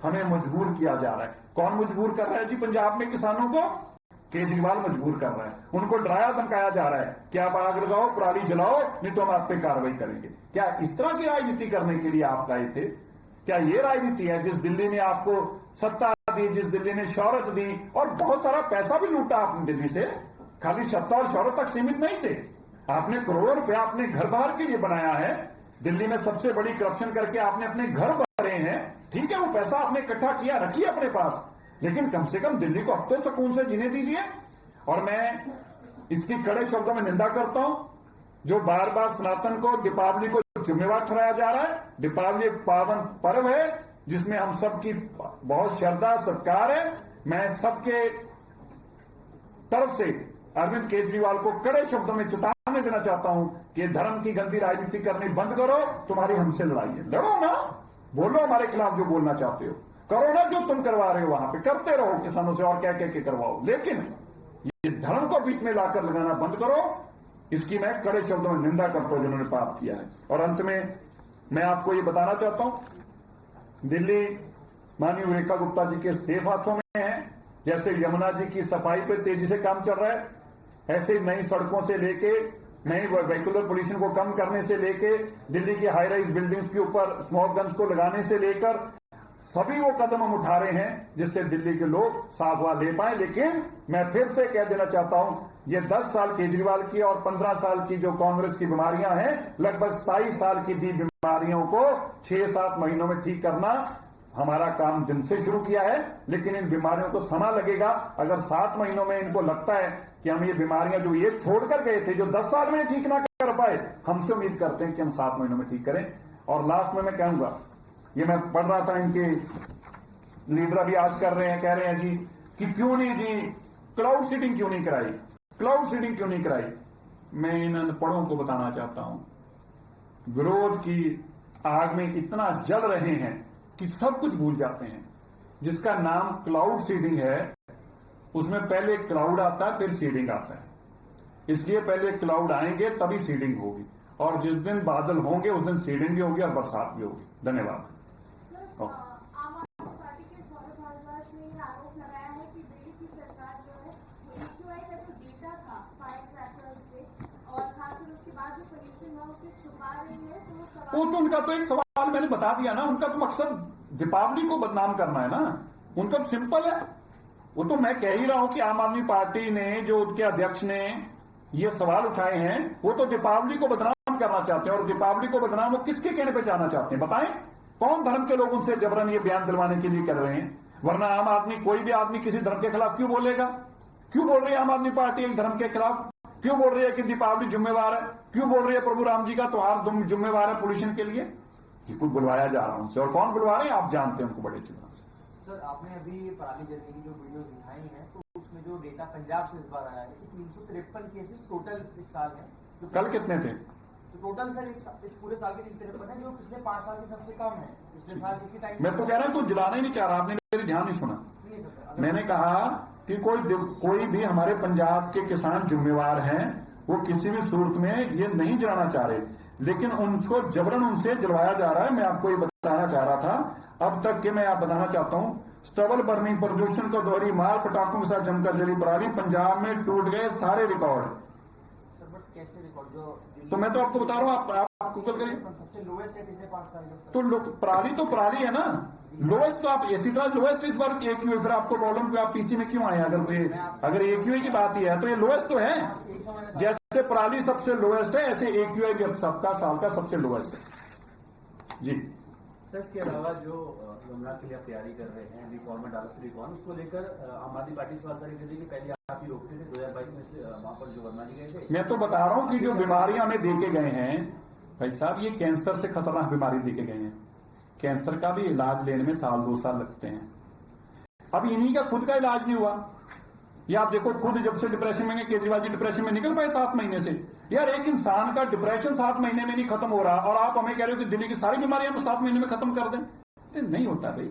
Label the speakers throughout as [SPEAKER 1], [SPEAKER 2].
[SPEAKER 1] हमें मजबूर किया जा रहा है। कौन मजबूर कर रहा है जी पंजाब में किसानों को? केजरीवाल मजबूर कर रहा है। उनको डराया धमकाया जा रहा है कि आप आग लगाओ, पराली जलाओ, नहीं तो हम आप पे कार्रवाई करेंगे। क्या इस तरह की राजनीति करने के लिए आप गए थे? क्या ये राजनीति है जिस दिल्ली ने आपको सत्ता दी, जिस दिल्ली ने शौहरत दी और बहुत सारा पैसा भी लूटा आपने दिल्ली से? खाली सत्ता और शौहरत तक सीमित नहीं थे, आपने करोड़ों रुपया अपने घर बार के लिए बनाया है। दिल्ली में सबसे बड़ी करप्शन करके आपने अपने घर भरे हैं। ठीक है, वो पैसा आपने इकट्ठा किया, रखिए अपने पास, लेकिन कम से कम दिल्ली को अब तो सुकून से जीने दीजिए। और मैं इसकी कड़े शब्दों में निंदा करता हूं जो बार बार सनातन को, दीपावली को जिम्मेवार ठहराया जा रहा है। दीपावली एक पावन पर्व है जिसमें हम सबकी बहुत श्रद्धा सत्कार है। मैं सबके तरफ से अरविंद केजरीवाल को कड़े शब्दों में चेतावनी देना चाहता हूं कि धर्म की गंदी राजनीति करनी बंद करो। तुम्हारी हमसे लड़ाई है, लड़ो ना, बोलो हमारे खिलाफ जो बोलना चाहते हो, करो ना जो तुम करवा रहे हो वहां पे, करते रहो किसानों से और कह के करवाओ, लेकिन ये धर्म को बीच में लाकर लगाना बंद करो। इसकी मैं कड़े शब्दों में निंदा करता हूं जिन्होंने पाप किया है। और अंत में मैं आपको ये बताना चाहता हूं, दिल्ली माननीय रेखा गुप्ता जी के सेफ हाथों में है। जैसे यमुना जी की सफाई पर तेजी से काम चल रहा है, ऐसे नई सड़कों से लेके नई वेहिकुलर पोल्यूशन को कम करने से लेके दिल्ली की हाई राइज बिल्डिंग्स के ऊपर स्मोक गन्स को लगाने से लेकर सभी वो कदम हम उठा रहे हैं जिससे दिल्ली के लोग साफ हवा ले पाए। लेकिन मैं फिर से कह देना चाहता हूं, ये 10 साल केजरीवाल की और 15 साल की जो कांग्रेस की बीमारियां हैं, लगभग 27 साल की दी बीमारियों को 6-7 महीनों में ठीक करना हमारा काम दिन से शुरू किया है। लेकिन इन बीमारियों को समय लगेगा। अगर 7 महीनों में इनको लगता है कि हम ये बीमारियां जो ये छोड़कर गए थे, जो 10 साल में ठीक ना कर पाए, हमसे उम्मीद करते हैं कि हम 7 महीनों में ठीक करें। और लास्ट में मैं कहूंगा, ये मैं पढ़ रहा था, इनके लीडर अभी आज कर रहे हैं, कह रहे हैं जी कि क्यों नहीं जी क्लाउड सीडिंग क्यों नहीं कराई, क्लाउड सीडिंग क्यों नहीं कराई। मैं इन अनपढ़ों को बताना चाहता हूं, विरोध की आग में इतना जल रहे हैं कि सब कुछ भूल जाते हैं। जिसका नाम क्लाउड सीडिंग है उसमें पहले क्लाउड आता है फिर सीडिंग आता है। इसलिए पहले क्लाउड आएंगे तभी सीडिंग होगी, और जिस दिन बादल होंगे उस दिन सीडिंग भी होगी और बरसात भी होगी। धन्यवाद।
[SPEAKER 2] आम आदमी पार्टी के सौरभ भारद्वाज ने ये आरोप लगाया है कि दिल्ली की सरकार जो है AQI का जो डेटा था फायर क्रैकर्स पे और खासकर उसके बाद जो पोल्यूशन हुआ उसे छुपा रही है। तो वो सवाल
[SPEAKER 1] तो उनका तो एक सवाल मैंने बता दिया ना, उनका तो मकसद दीपावली को बदनाम करना है ना, उनका तो सिंपल है। वो तो मैं कह ही रहा हूं कि आम आदमी पार्टी ने, जो उनके अध्यक्ष ने ये सवाल उठाए हैं, वो तो दीपावली को बदनाम करना चाहते हैं। और दीपावली को बदनाम वो किसके कहने पे जाना चाहते हैं बताएं? कौन धर्म के लोग उनसे जबरन ये बयान दिलवाने के लिए कर रहे हैं? वरना आम आदमी, कोई भी आदमी किसी धर्म के खिलाफ क्यों बोलेगा? क्यों बोल रही है आम आदमी पार्टी एक धर्म के खिलाफ? क्यों बोल रही है कि दीपावली जिम्मेवार है? क्यों बोल रही है प्रभु राम जी का त्योहार जिम्मेवार है पोल्यूशन के लिए? ये कुछ बुलवाया जा रहा है उनसे, और कौन बुलवा रहे हैं आप जानते हैं उनको बड़े अच्छी तरह से।
[SPEAKER 3] सर, आपने अभी पराली जलने की जो वीडियो दिखाई है, तो उसमें जो डेटा पंजाब से इस बार आया है कि 353 केसेस टोटल इस साल है। तो
[SPEAKER 1] कल कितने थे?
[SPEAKER 3] तो टोटल सर इस पूरे साल के 353 है, जो पिछले 5 साल के सबसे कम है। पिछले साल इसी टाइम
[SPEAKER 1] मैं तो कह रहा हूं, तू जलाना ही नहीं चाह रहा, आपने मेरी ध्यान नहीं सुना। मैंने कहा कि कोई भी हमारे पंजाब के किसान जिम्मेवार हैं, वो किसी भी सूरत में ये नहीं जलाना चाह रहे, लेकिन उनको जबरन उनसे जलवाया जा रहा है। मैं आपको ये बताना चाह रहा था अब तक कि मैं आप बताना चाहता हूं, स्टबल बर्निंग, प्रदूषण को दोहरी मार, पटाखों के साथ जमकर जली पराली, पंजाब में टूट गए सारे रिकॉर्ड।
[SPEAKER 3] सर बट कैसे रिकॉर्ड? जो
[SPEAKER 1] तो मैं तो आपको बता रहा हूं, आप गूगल करिए।
[SPEAKER 3] सबसे लोएस्ट है पिछले 5 साल में।
[SPEAKER 1] तो पराली है ना लोएस्ट, तो आप इसी तरह लोएस्ट इस बार AQI, फिर आपको प्रॉब्लम कि आप पीछे में क्यों आए? अगर AQI की बात ही है तो ये लोएस्ट तो है। जैसे पराली सबसे लोएस्ट है, ऐसे AQI भी सबका साल का सबसे लोएस्ट है जी।
[SPEAKER 4] सर, इसके अलावा जो यमुना के लिए आप तैयारी कर रहे हैं, रिफॉर्मेट आदर्श रिफॉर्म, उसको लेकर आम आदमी पार्टी सवाल करेगी कि पहले आप ही रोकते थे 2022 में से वहां पर जो वर्मा जी गए थे।
[SPEAKER 1] मैं तो बता रहा हूं कि जो बीमारियां हमें देके गए हैं भाई साहब, ये कैंसर से खतरनाक बीमारी देके गए हैं। कैंसर का भी इलाज लेने में 1-2 साल लगते हैं। अब इन्हीं का खुद का इलाज नहीं हुआ। ये आप देखो, खुद जब से डिप्रेशन में, केजरीवाल जी डिप्रेशन में निकल पाए 7 महीने से। यार, एक इंसान का डिप्रेशन 7 महीने में नहीं खत्म हो रहा, और आप हमें कह रहे हो कि दिल्ली की सारी बीमारियां हम 7 महीने में खत्म कर दें। नहीं होता भाई।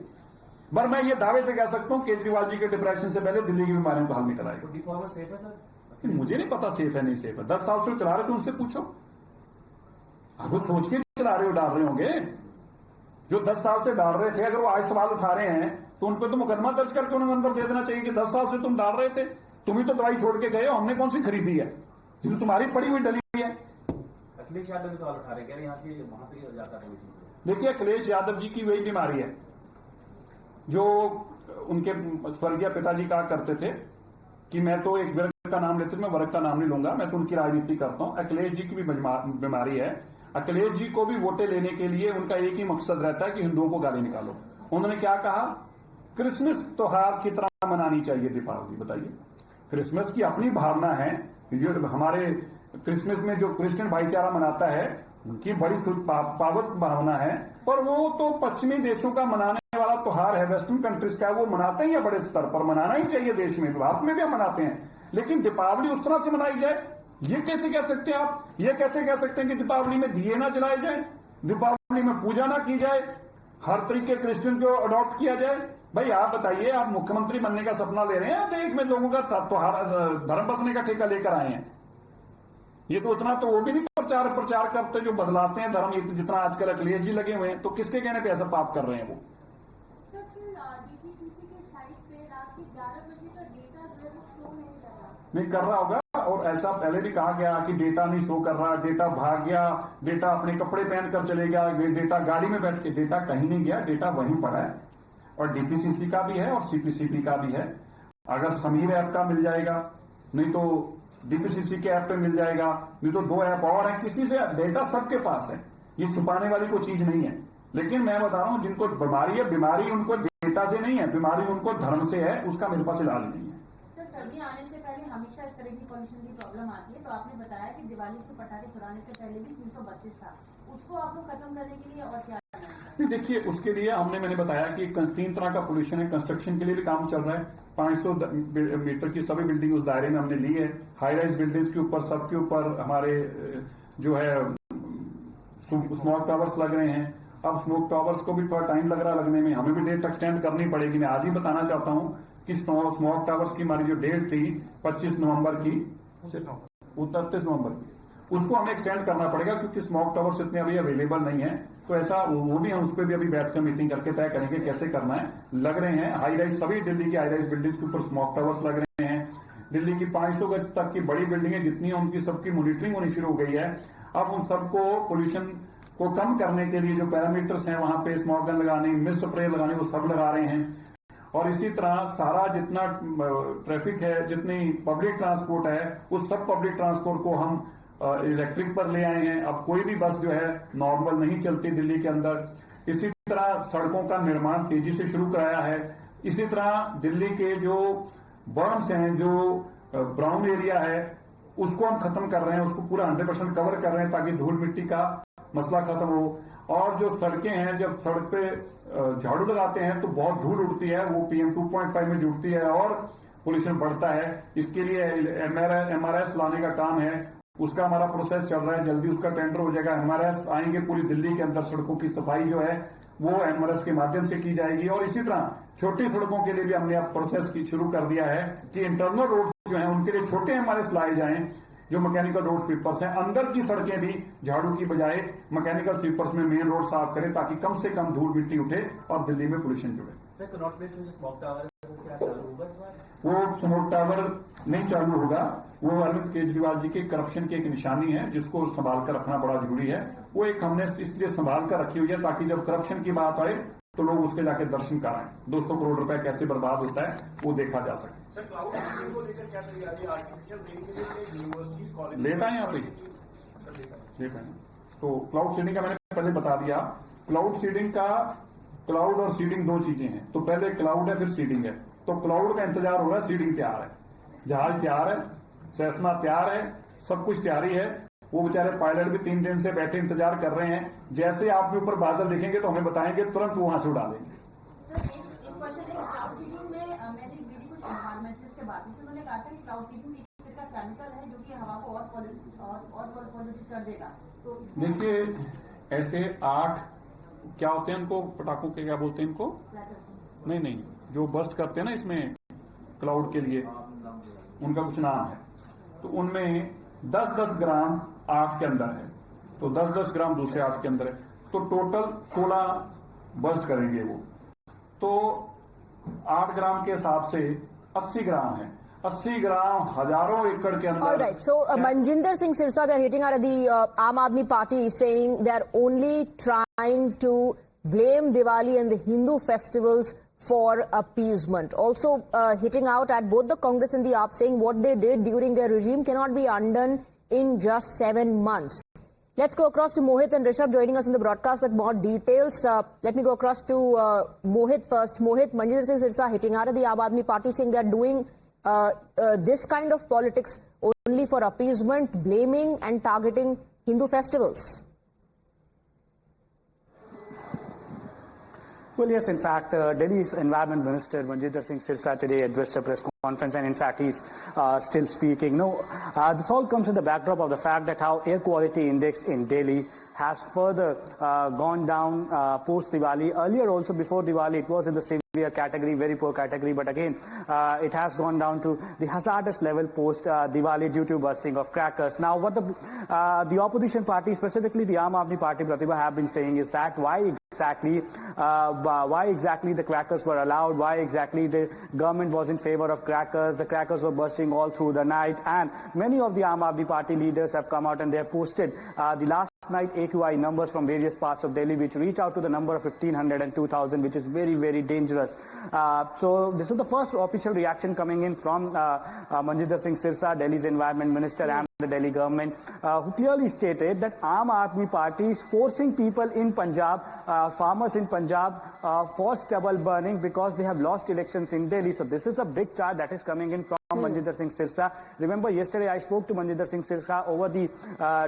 [SPEAKER 1] पर मैं ये दावे से कह सकता हूं, केजरीवाल जी के डिप्रेशन से पहले दिल्ली की बीमारियों को हल निकल आएगा।
[SPEAKER 4] डिफॉर्मर सेफ है सर?
[SPEAKER 1] मुझे नहीं पता सेफ है नहीं सेफ है। 10 साल से चला रहे थे, उनसे पूछो। अब वो सोच के चला रहे हो, डाल रहे होंगे। जो 10 साल से डाल रहे थे, अगर वो आज सवाल उठा रहे हैं तो उन पर तो मुकदमा दर्ज करके उन्हें अंदर दे देना चाहिए कि 10 साल से तुम डाल रहे थे, तुम ही तो दवाई छोड़ के गए हो, हमने कौन सी खरीदी है, जो तुम्हारी पड़ी हुई डली है।
[SPEAKER 4] अखिलेश यादव भी सवाल उठा रहे, कह रहे यहाँ से वहां पे जाता है।
[SPEAKER 1] देखिए, अखिलेश यादव जी की वही बीमारी है जो उनके स्वर्गीय पिताजी कहा करते थे कि मैं तो एक वर्ग का नाम लेते, मैं वर्ग का नाम नहीं लूंगा, मैं तो उनकी राजनीति करता हूं। अखिलेश जी की भी बीमारी है। अखिलेश जी को भी वोटें लेने के लिए उनका एक ही मकसद रहता है कि हिंदुओं को गाली निकालो। उन्होंने क्या कहा, क्रिसमस त्योहार की तरह मनानी चाहिए दीपावली। बताइए, क्रिसमस की अपनी भावना है, जो हमारे क्रिसमस में जो क्रिश्चियन भाईचारा मनाता है उनकी बड़ी पावक भावना है, पर वो तो पश्चिमी देशों का मनाने वाला त्योहार है, वेस्टर्न कंट्रीज का, वो मनाते ही है बड़े स्तर पर, मनाना ही चाहिए देश में, भारत में भी हम मनाते हैं, लेकिन दीपावली उस तरह से मनाई जाए, ये कैसे कह सकते हैं आप? ये कैसे कह सकते हैं कि दीपावली में दिए ना जलाए जाए, दीपावली में पूजा ना की जाए, हर तरीके क्रिश्चियन को अडॉप्ट किया जाए? भाई आप बताइए, आप मुख्यमंत्री बनने का सपना ले रहे हैं, देश में लोगों का त्योहार धर्म बदलने का ठेका लेकर आए हैं। ये तो उतना तो वो भी नहीं प्रचार करते जो बदलाते हैं धर्म, ये तो जितना आजकल अखिलेश जी लगे हुए हैं, तो किसके कहने पे ऐसा पाप कर रहे हैं वो?
[SPEAKER 2] सर, फिर डीपीसीसी के साइट पे रात के 11 बजे का डेटा जो है वो शो नहीं कर रहा।
[SPEAKER 1] नहीं कर रहा होगा, और ऐसा पहले भी कहा गया कि डेटा नहीं शो कर रहा, डेटा भाग गया, डेटा अपने कपड़े पहनकर चले गया, डेटा गाड़ी में बैठ के, डेटा कहीं नहीं गया, डेटा वहीं पड़ा है, और डीपीसीसी का भी है और सीपीसीपी का भी है। अगर समीर ऐप का मिल जाएगा, नहीं तो डीपीसीसी के ऐप पे मिल जाएगा, नहीं तो 2 ऐप और हैं, किसी से डेटा सबके पास है, ये छुपाने वाली कोई चीज नहीं है। लेकिन मैं बता रहा हूं, जिनको बीमारी है, बीमारी उनको डेटा से नहीं है, बीमारी उनको धर्म से है, उसका मेरे पास इलाज नहीं है।
[SPEAKER 5] सर, सर्दी आने से पहले हमेशा इस तरह की पॉल्यूशन की प्रॉब्लम आती है, तो आपने बताया कि दिवाली के पटाखे छुड़ाने से पहले भी 332 था, उसको आप लोग खत्म करने के लिए और क्या?
[SPEAKER 1] नहीं, देखिए, उसके लिए मैंने बताया कि 3 तरह का पोल्यूशन है। कंस्ट्रक्शन के लिए भी काम चल रहा है, 500 मीटर की सभी बिल्डिंग उस दायरे में हमने ली है। हाई राइज बिल्डिंग्स के ऊपर, सबके ऊपर हमारे जो है स्मोक टावर्स लग रहे हैं। अब स्मोक टावर्स को भी थोड़ा टाइम लग रहा लगने में, हमें भी डेट एक्सटेंड करनी पड़ेगी। मैं आज ही बताना चाहता हूं कि स्मोक टावर्स की हमारी जो डेट थी 25 नवंबर की, 31 नवंबर की, उसको हमें एक्सटेंड करना पड़ेगा, क्योंकि स्मोक टावर्स इतने अभी अवेलेबल नहीं है। तो ऐसा वो भी हम उस पर भी अभी बैठकर मीटिंग करके तय करेंगे कैसे करना है। लग रहे हैं हाई राइज, सभी दिल्ली की हाई राइज बिल्डिंग्स के ऊपर स्मोक टावर्स लग रहे हैं। दिल्ली की 500 गज तक की बड़ी बिल्डिंगें जितनी हैं, उनकी सबकी मॉनिटरिंग होनी शुरू हो गई है। अब उन सबको पोल्यूशन को कम करने के लिए जो पैरामीटर्स हैं, वहां पे स्मोक गन लगाने, मिस्ट स्प्रे लगाने, वो सब लगा रहे हैं। और इसी तरह सारा जितना ट्रैफिक है, जितनी पब्लिक ट्रांसपोर्ट है, उस सब पब्लिक ट्रांसपोर्ट को हम इलेक्ट्रिक पर ले आए हैं। अब कोई भी बस जो है नॉर्मल नहीं चलती दिल्ली के अंदर। इसी तरह सड़कों का निर्माण तेजी से शुरू कराया है। इसी तरह दिल्ली के जो बर्न्स हैं, जो ब्राउन एरिया है, उसको हम खत्म कर रहे हैं, उसको पूरा 100% कवर कर रहे हैं, ताकि धूल मिट्टी का मसला खत्म हो। और जो सड़कें हैं, जब सड़क पे झाड़ू लगाते हैं तो बहुत धूल उड़ती है, वो PM 2.5 में जुड़ती है और पोल्यूशन बढ़ता है। इसके लिए MRS लाने का काम है, उसका हमारा प्रोसेस चल रहा है, जल्दी उसका टेंडर हो जाएगा। MRS आएंगे, पूरी दिल्ली के अंदर सड़कों की सफाई जो है वो MRS के माध्यम से की जाएगी। और इसी तरह छोटी सड़कों के लिए भी हमने अब प्रोसेस की शुरू कर दिया है कि इंटरनल रोड जो है उनके लिए छोटे MRS लाए जाएं, जो मैकेनिकल रोड स्वीपर्स हैं। अंदर की सड़कें भी झाड़ू की बजाय मैकेनिकल स्वीपर्स में मेन रोड साफ करें, ताकि कम से कम धूल मिट्टी उठे और दिल्ली में पोल्यूशन जुड़े।
[SPEAKER 4] सर, कनॉट प्लेस में जो स्मोक टावर है वो क्या चालू होगा इस बार?
[SPEAKER 1] वो स्मोक टावर नहीं चालू होगा, वो अरविंद केजरीवाल जी के करप्शन की एक निशानी है, जिसको संभाल कर रखना बड़ा जरूरी है। वो एक हमने इसलिए संभाल कर रखी हुई है ताकि जब करप्शन की बात आए तो लोग उसके जाके दर्शन कराएं। 200 करोड़ रुपए कैसे बर्बाद होता है वो देखा जा सके।
[SPEAKER 6] सर, क्लाउड सीडिंग को लेकर क्या तैयारी है? आर्टिफिशियल रेन के लिए यूनिवर्सिटीज, कॉलेज
[SPEAKER 1] लेटा है यहाँ पे, लेटा है। तो क्लाउड सीडिंग का मैंने पहले बता दिया। क्लाउड सीडिंग का, क्लाउड और सीडिंग 2 चीजें हैं। तो पहले क्लाउड है, फिर सीडिंग है। तो क्लाउड का इंतजार हो रहा है, सीडिंग तैयार है, जहाज तैयार है, सेस्ना तैयार है, सब कुछ तैयारी है। वो बेचारे पायलट भी 3 दिन से बैठे इंतजार कर रहे हैं। जैसे आपके ऊपर बादल दिखेंगे तो हमें बताएंगे, तुरंत वहां से उड़ा देंगे।
[SPEAKER 5] सर, एक क्वेश्चन है, क्लाउड सीडिंग में मैंने मेरी कुछ एनवायरमेंटलिस्ट से बात की, उन्होंने कहा था कि क्लाउड सीडिंग एक तरह का केमिकल है जो कि हवा को और पॉल्यूटेड कर देगा। तो
[SPEAKER 1] देखिए, ऐसे 8 क्या होते हैं उनको, पटाखों के क्या बोलते हैं इनको? नहीं, जो बस्ट करते हैं ना इसमें क्लाउड के लिए, उनका कुछ नाम है। तो उनमें 10-10 ग्राम आग के अंदर है, तो 10-10 ग्राम दूसरे आग के अंदर है। तो टोटल 16 बर्स्ट करेंगे वो। तो 8 ग्राम के हिसाब से 80 ग्राम है, 80 ग्राम हजारों एकड़ के अंदर।
[SPEAKER 7] All right. So Manjinder Singh Sirsa, they're hitting out at the Aam Aadmi Party, saying they're only trying to blame Diwali and the Hindu festivals for appeasement. Also hitting out at both the Congress and the AAP, saying what they did during their regime cannot be undone in just 7 months. Let's go across to Mohit and Rishabh joining us in the broadcast with more details. Let me go across to Mohit first. Mohit, Manjinder Singh Sirsa hitting out at the Aam Aadmi Party, saying they're doing this kind of politics only for appeasement, blaming and targeting Hindu festivals.
[SPEAKER 8] Well, yes, in fact, Delhi's Environment Minister Manjinder Singh Sirsa today addressed a press conference, and in fact he's still speaking. No, this all comes in the backdrop of the fact that how air quality index in Delhi has further gone down post-Diwali. Earlier also, before Diwali, it was in the severe category, very poor category, but again, it has gone down to the hazardous level post-Diwali due to bursting of crackers. Now, what the opposition party, specifically the Aam Aadmi Party, Pratibha, have been saying is that why exactly the crackers were allowed, why exactly the government was in favor of crackers. The crackers were bursting all through the night, and many of the Aam Aadmi Party leaders have come out and they have posted the last night AQI numbers from various parts of Delhi, which reach out to the number of 1,500 and 2,000, which is very, very dangerous. So this is the first official reaction coming in from Manjinder Singh Sirsa, Delhi's Environment Minister, and the Delhi government, who clearly stated that Aam Aadmi Party is forcing people in Punjab, farmers in Punjab, for stubble burning because they have lost elections in Delhi. So this is a big charge that is coming in from Manjinder Singh Sirsa. Remember, yesterday I spoke to Manjinder Singh Sirsa over the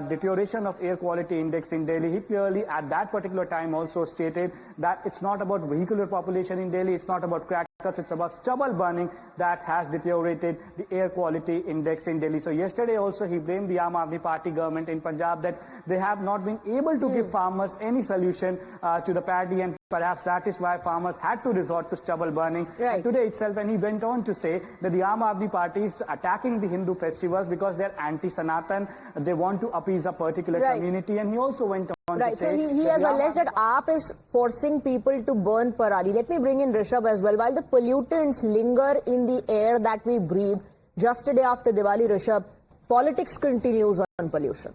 [SPEAKER 8] deterioration of air quality index in Delhi. He clearly at that particular time also stated that it's not about vehicular population in Delhi, it's not about crackers, it's about stubble burning that has deteriorated the air quality index in Delhi. So yesterday also he blamed the Aam Aadmi Party government in Punjab that they have not been able to give farmers any solution to the paddy, and perhaps that is why farmers had to resort to stubble burning.
[SPEAKER 7] Right.
[SPEAKER 8] Today itself, and he went on to say that the Aam Aadmi Party is attacking the Hindu festivals because they're anti-Sanatan, they want to appease a particular community, and he also went on to say...
[SPEAKER 7] So he has alleged that AAP is forcing people to burn parali. Let me bring in Rishabh as well. While the pollutants linger in the air that we breathe, just a day after Diwali, Rishabh, politics continues on pollution.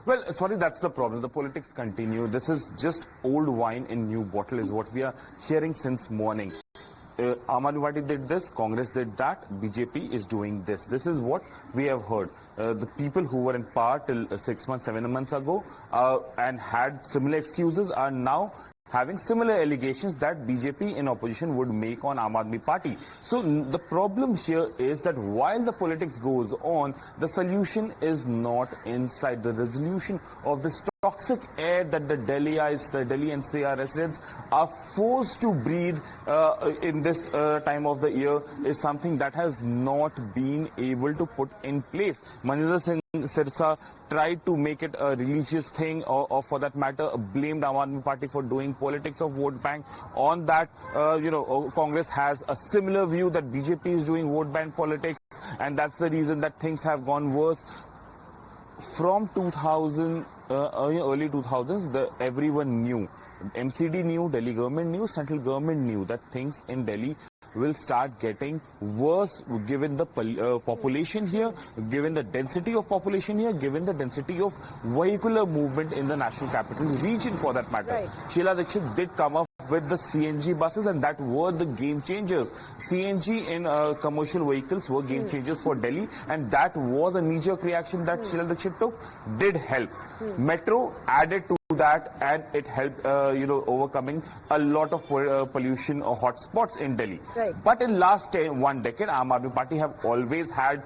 [SPEAKER 9] Well, sorry, that's the problem. The politics continue. This is just old wine in new bottle is what we are hearing since morning. Aam Aadmi Party did this, Congress did that, BJP is doing this. This is what we have heard. The people who were in power till 6 months, 7 months ago and had similar excuses are now having similar allegations that BJP in opposition would make on Aam Aadmi Party. So the problem here is that while the politics goes on, the solution is not inside. The resolution of this toxic air that the Delhi NCR residents are forced to breathe in this time of the year is something that has not been able to put in place. Manjinder Singh Sirsa tried to make it a religious thing, or for that matter, blamed Aam Aadmi Party for doing politics of vote bank. On that, Congress has a similar view that BJP is doing vote bank politics, and that's the reason that things have gone worse. From 2000, early 2000s, everyone knew. MCD knew, Delhi government knew, central government knew that things in Delhi will start getting worse given the population here, given the density of population here, given the density of vehicular movement in the national capital region for that matter.
[SPEAKER 7] Right.
[SPEAKER 9] Sheila Dikshit did come up with the CNG buses, and that were the game changers. CNG in commercial vehicles were game changers for Delhi, and that was a knee-jerk reaction that Sheila Dikshit took, did help. Metro added to that, and it helped overcoming a lot of pollution or hotspots in Delhi.
[SPEAKER 7] Right.
[SPEAKER 9] But in last 1 decade, Aam Aadmi Party have always had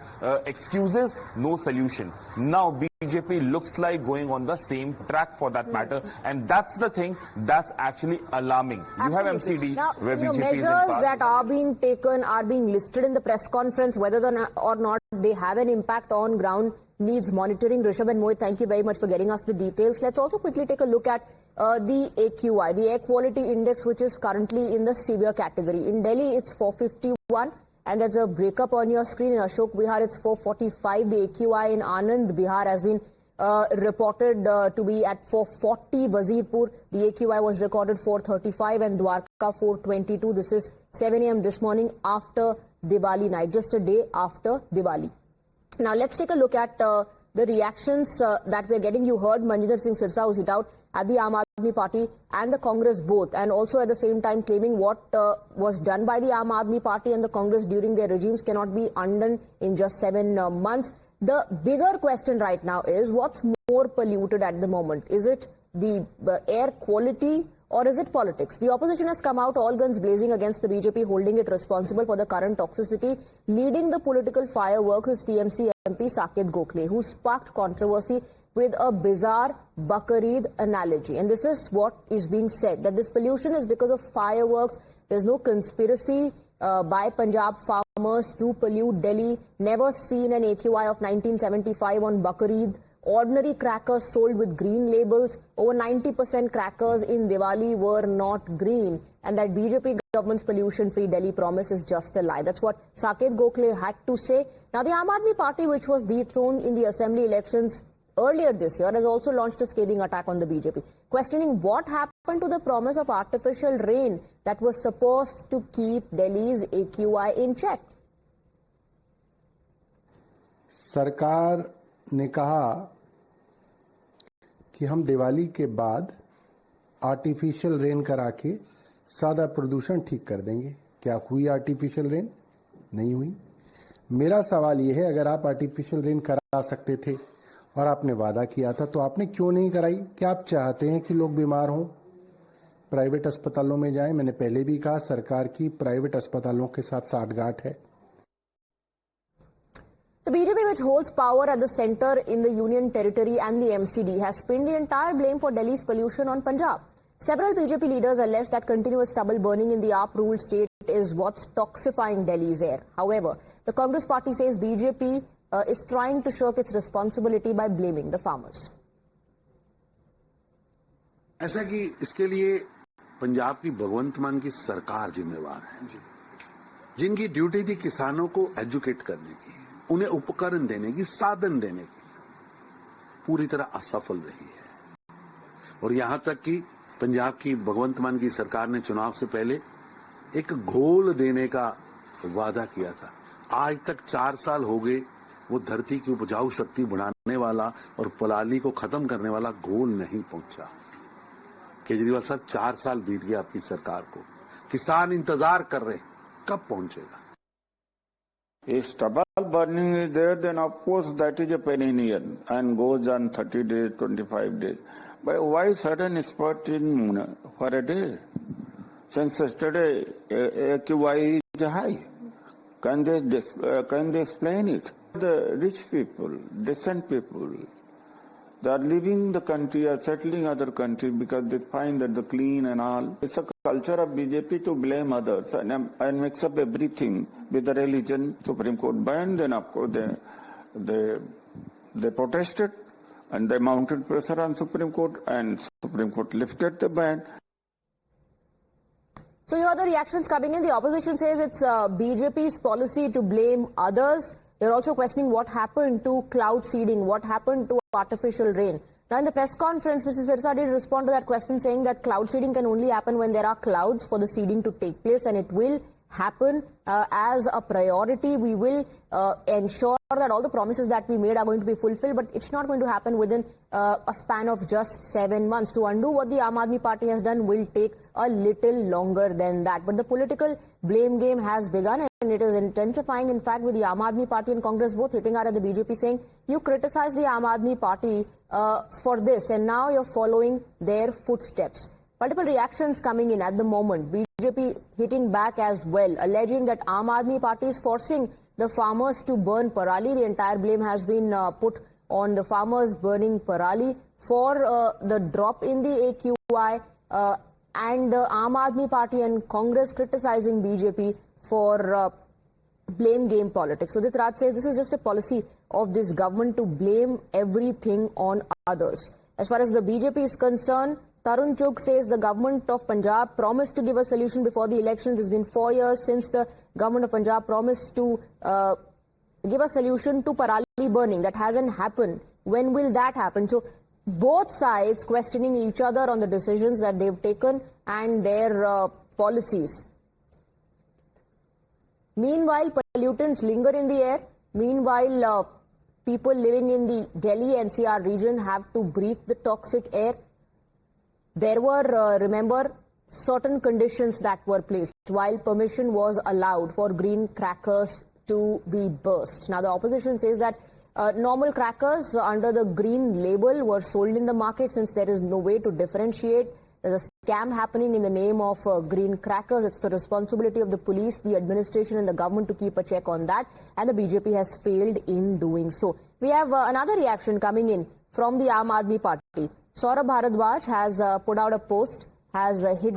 [SPEAKER 9] excuses, no solution. Now BJP looks like going on the same track for that matter, and that's the thing that's actually alarming. You have MCD
[SPEAKER 7] now,
[SPEAKER 9] where BJP
[SPEAKER 7] measures
[SPEAKER 9] is in power.
[SPEAKER 7] that are being taken are being listed in the press conference, whether or not they have an impact on ground needs monitoring. Rishabh and Mohit, thank you very much for getting us the details. Let's also quickly take a look at the AQI, the air quality index, which is currently in the severe category. In Delhi, it's 451, and there's a breakup on your screen. In Ashok Vihar, it's 445. The AQI in Anand Vihar has been reported to be at 440. Wazirpur, the AQI was recorded 435 and Dwarka 422. This is 7 a.m. this morning after Diwali night, just a day after Diwali. Now let's take a look at the reactions that we're getting. You heard Manjinder Singh Sirsa was hit out at the Aam Aadmi Party and the Congress both, and also at the same time claiming what was done by the Aam Aadmi Party and the Congress during their regimes cannot be undone in just 7 months. The bigger question right now is what's more polluted at the moment? Is it the air quality or is it politics? The opposition has come out all guns blazing against the BJP, holding it responsible for the current toxicity. Leading the political fireworks is TMC MP Saket Gokhale, who sparked controversy with a bizarre Baqar-Eid analogy. And this is what is being said, that this pollution is because of fireworks. There's no conspiracy by Punjab farmers to pollute Delhi. Never seen an AQI of 1975 on Baqar-Eid. Ordinary crackers sold with green labels. Over 90% crackers in Diwali were not green. And that BJP government's pollution-free Delhi promise is just a lie. That's what Saket Gokhale had to say. Now, the Aam Aadmi Party, which was dethroned in the assembly elections earlier this year, has also launched a scathing attack on the BJP, questioning what happened to the promise of artificial rain that was supposed to keep Delhi's AQI in check.
[SPEAKER 10] सरकार ने कहा कि हम दिवाली के बाद artificial rain करा के सादा प्रदूषण ठीक कर देंगे। क्या हुई आर्टिफिशियल रेन? नहीं हुई। मेरा सवाल यह है, अगर आप आर्टिफिशियल रेन करा सकते थे और आपने वादा किया था तो आपने क्यों नहीं कराई? क्या आप चाहते हैं कि लोग बीमार हों, प्राइवेट अस्पतालों में जाएं? मैंने पहले भी कहा, सरकार की प्राइवेट अस्पतालों के साथ साठगांठ है।
[SPEAKER 7] The BJP, which holds power at the centre in the Union Territory and the MCD, has pinned the entire blame for Delhi's pollution on Punjab. Several BJP leaders allege that continuous stubble burning in the AAP-ruled state is what's toxifying Delhi's air. However, the Congress party says BJP is trying to shirk its responsibility by blaming the farmers.
[SPEAKER 11] ऐसा कि इसके लिए पंजाब की भगवंत मान की सरकार जिम्मेवार है, जिनकी ड्यूटी थी किसानों को एजुकेट करने की, उन्हें उपकरण देने की, साधन देने की, पूरी तरह असफल रही है। और यहां तक कि पंजाब की भगवंत मान की सरकार ने चुनाव से पहले एक घोल देने का वादा किया था। आज तक 4 साल हो गए, वो धरती की उपजाऊ शक्ति बढ़ाने वाला और पलाली को खत्म करने वाला घोल नहीं पहुंचा। केजरीवाल साहब, 4 साल बीत गया आपकी सरकार को, किसान इंतजार कर रहे हैं, कब पहुंचेगा?
[SPEAKER 12] If stubble burning is there, then of course that is a perennial and goes on 30 days, 25 days. But why sudden spurt in for a day? Since yesterday AQI is high. Can they explain it? The rich people, decent people, they are leaving the country or settling other countries because they find that the clean and all. It's a culture of BJP to blame others and mix up everything with the religion. Supreme Court banned, then of course they protested and they mounted pressure on Supreme Court and Supreme Court lifted the ban.
[SPEAKER 7] So you heard the reactions coming in. The opposition says it's BJP's policy to blame others. They're also questioning what happened to cloud seeding, what happened to artificial rain. Now, in the press conference, Mr. Sirsa did respond to that question, saying that cloud seeding can only happen when there are clouds for the seeding to take place, and it will happen as a priority. We will ensure that all the promises that we made are going to be fulfilled, but it's not going to happen within a span of just 7 months. To undo what the Aam Aadmi Party has done will take a little longer than that. But the political blame game has begun, and it is intensifying. In fact, with the Aam Aadmi Party and Congress both hitting out at the BJP, saying, you criticize the Aam Aadmi Party for this, and now you're following their footsteps. Multiple reactions coming in at the moment. BJP hitting back as well, alleging that Aam Aadmi Party is forcing the farmers to burn parali. The entire blame has been put on the farmers burning parali for the drop in the AQI, and the Aam Aadmi Party and Congress criticizing BJP for blame game politics. Udit Raj says this is just a policy of this government to blame everything on others. As far as the BJP is concerned, Tarun Chugh says the government of Punjab promised to give a solution before the elections. It's been 4 years since the government of Punjab promised to give a solution to Parali burning. That hasn't happened. When will that happen? So both sides questioning each other on the decisions that they've taken and their policies. Meanwhile, pollutants linger in the air. Meanwhile, people living in the Delhi NCR region have to breathe the toxic air. There were, remember, certain conditions that were placed while permission was allowed for green crackers to be burst. Now, the opposition says that normal crackers under the green label were sold in the market since there is no way to differentiate. There's a scam happening in the name of green crackers. It's the responsibility of the police, the administration and the government to keep a check on that. And the BJP has failed in doing so. We have another reaction coming in from the Aam Aadmi Party. Saurabh Bharadwaj has put out a post, has hit